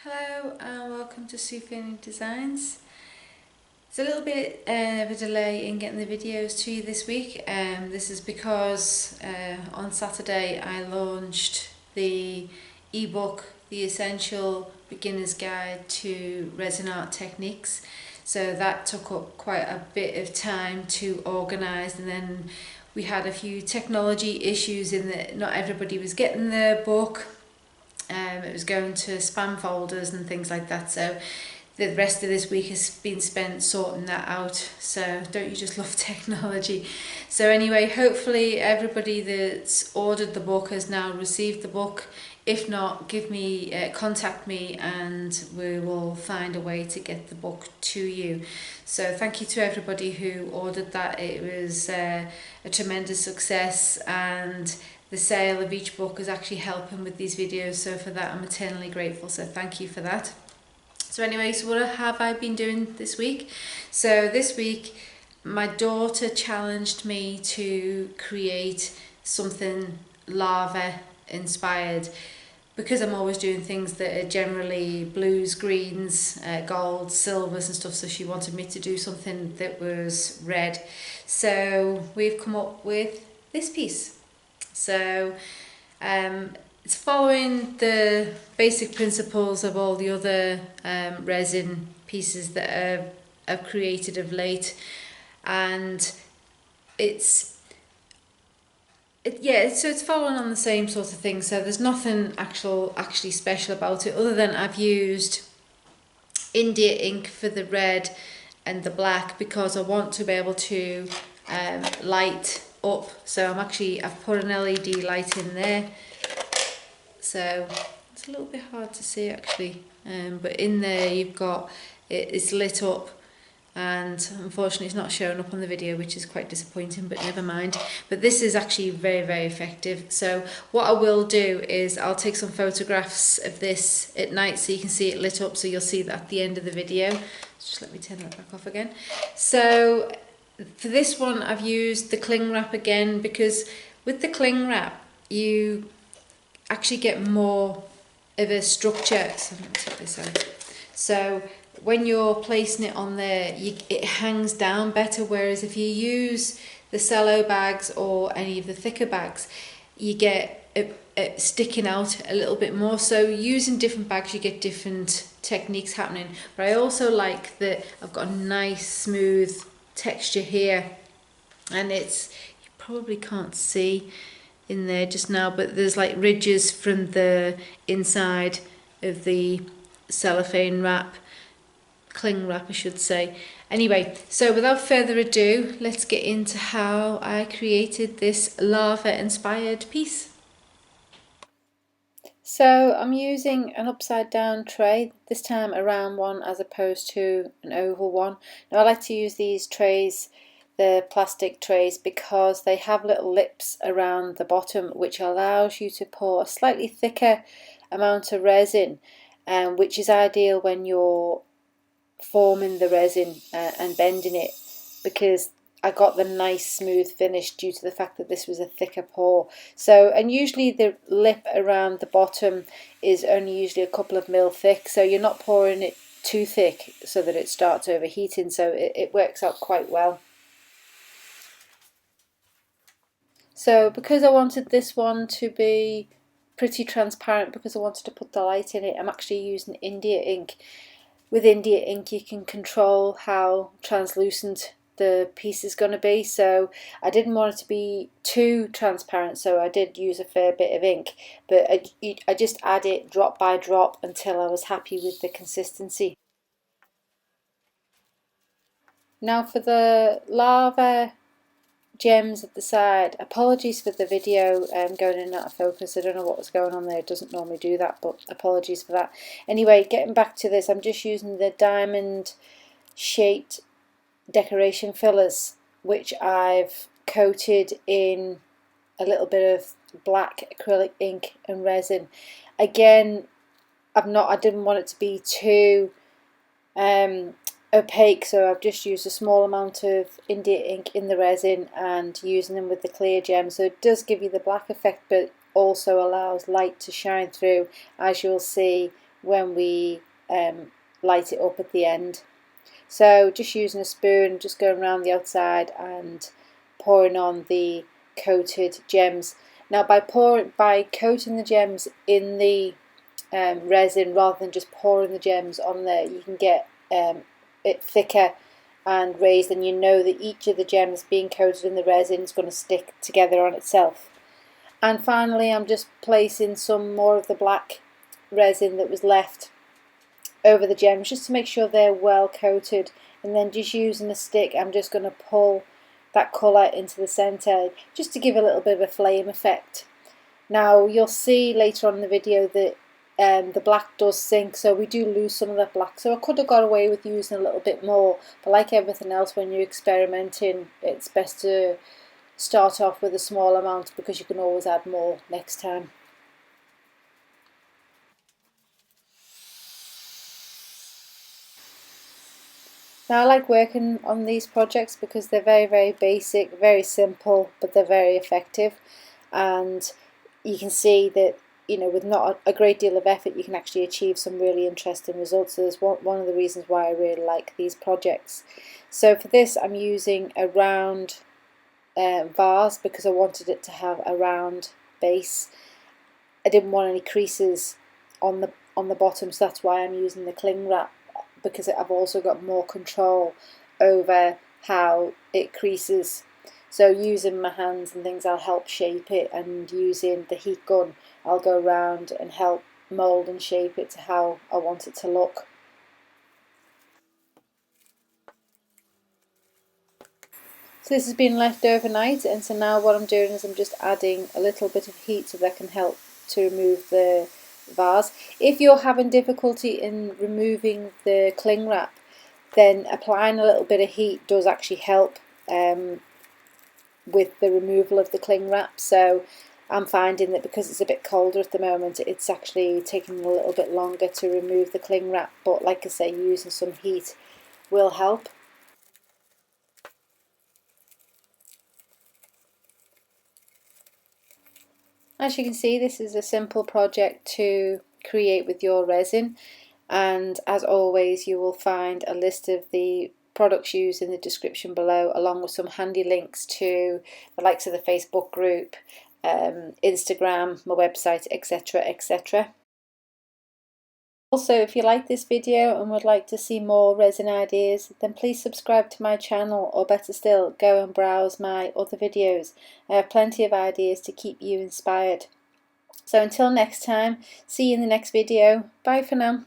Hello and welcome to Soothing Designs. There's a little bit of a delay in getting the videos to you this week. This is because on Saturday I launched the ebook, The Essential Beginner's Guide to Resin Art Techniques. So that took up quite a bit of time to organise, and then we had a few technology issues in that not everybody was getting the book. It was going to spam folders and things like that, so the rest of this week has been spent sorting that out. So don't you just love technology? So anyway, hopefully everybody that's ordered the book has now received the book. If not, contact me and we will find a way to get the book to you. So thank you to everybody who ordered that. It was a tremendous success, and the sale of each book is actually helping with these videos, so for that I'm eternally grateful, so thank you for that. So anyway, so what have I been doing this week? So this week my daughter challenged me to create something lava inspired, because I'm always doing things that are generally blues, greens, gold, silvers and stuff, so she wanted me to do something that was red. So we've come up with this piece. So it's following the basic principles of all the other resin pieces that I've created of late, and it's following on the same sort of thing. So there's nothing actually special about it, other than I've used India ink for the red and the black because I want to be able to light up. So I've put an LED light in there, so it's a little bit hard to see actually, but in there you've got it's lit up, and unfortunately it's not showing up on the video, which is quite disappointing, but never mind. But this is actually very effective. So what I will do is I'll take some photographs of this at night so you can see it lit up, so you'll see that at the end of the video. Just let me turn that back off again. So for this one I've used the cling wrap again, because with the cling wrap you actually get more of a structure. So let me take this out. So when you're placing it on there, it hangs down better, whereas if you use the cello bags or any of the thicker bags, you get it sticking out a little bit more. So using different bags you get different techniques happening. But I also like that I've got a nice smooth texture here, and you probably can't see in there just now, but there's like ridges from the inside of the cellophane wrap, cling wrap I should say. Anyway, so without further ado, let's get into how I created this lava inspired piece. So I'm using an upside down tray, this time a round one as opposed to an oval one. Now I like to use these trays, the plastic trays, because they have little lips around the bottom which allows you to pour a slightly thicker amount of resin, which is ideal when you're forming the resin and bending it, because I got the nice smooth finish due to the fact that this was a thicker pour. So, and usually the lip around the bottom is only usually a couple of mil thick, so you're not pouring it too thick so that it starts overheating, so it works out quite well. So because I wanted this one to be pretty transparent, because I wanted to put the light in it, I'm actually using India ink. With India ink you can control how translucent the piece is going to be, so I didn't want it to be too transparent, so I did use a fair bit of ink, but I just add it drop by drop until I was happy with the consistency. Now for the lava gems at the side, apologies for the video going in and out of focus. I don't know what was going on there, it doesn't normally do that, but apologies for that. Anyway, getting back to this, I'm just using the diamond shaped decoration fillers, which I've coated in a little bit of black acrylic ink and resin. Again, I didn't want it to be too opaque, so I've just used a small amount of India ink in the resin and using them with the clear gem, so it does give you the black effect but also allows light to shine through, as you'll see when we light it up at the end. So just using a spoon, just going around the outside and pouring on the coated gems. Now by coating the gems in the resin rather than just pouring the gems on there, you can get it thicker and raised, and you know that each of the gems being coated in the resin is going to stick together on itself. And finally, I'm just placing some more of the black resin that was left over the gems just to make sure they're well coated, and then just using a stick I'm just going to pull that colour into the centre just to give a little bit of a flame effect. Now you'll see later on in the video that the black does sink, so we do lose some of that black, so I could have got away with using a little bit more, but like everything else when you're experimenting, it's best to start off with a small amount because you can always add more next time. Now I like working on these projects because they're very basic, very simple, but they're very effective, and you can see that, you know, with not a great deal of effort you can actually achieve some really interesting results. So that's one of the reasons why I really like these projects. So for this I'm using a round vase because I wanted it to have a round base. I didn't want any creases on the bottom, so that's why I'm using the cling wrap, because I've also got more control over how it creases. So using my hands and things, I'll help shape it, and using the heat gun I'll go around and help mould and shape it to how I want it to look. So this has been left overnight, and so now what I'm doing is I'm just adding a little bit of heat so that can help to remove the vase. If you're having difficulty in removing the cling wrap, then applying a little bit of heat does actually help with the removal of the cling wrap. So I'm finding that because it's a bit colder at the moment, it's actually taking a little bit longer to remove the cling wrap, but like I say, using some heat will help. As you can see, this is a simple project to create with your resin, and as always you will find a list of the products used in the description below, along with some handy links to the likes of the Facebook group, Instagram, my website, etc, etc. Also, if you like this video and would like to see more resin ideas, then please subscribe to my channel, or better still, go and browse my other videos. I have plenty of ideas to keep you inspired. So until next time, see you in the next video. Bye for now.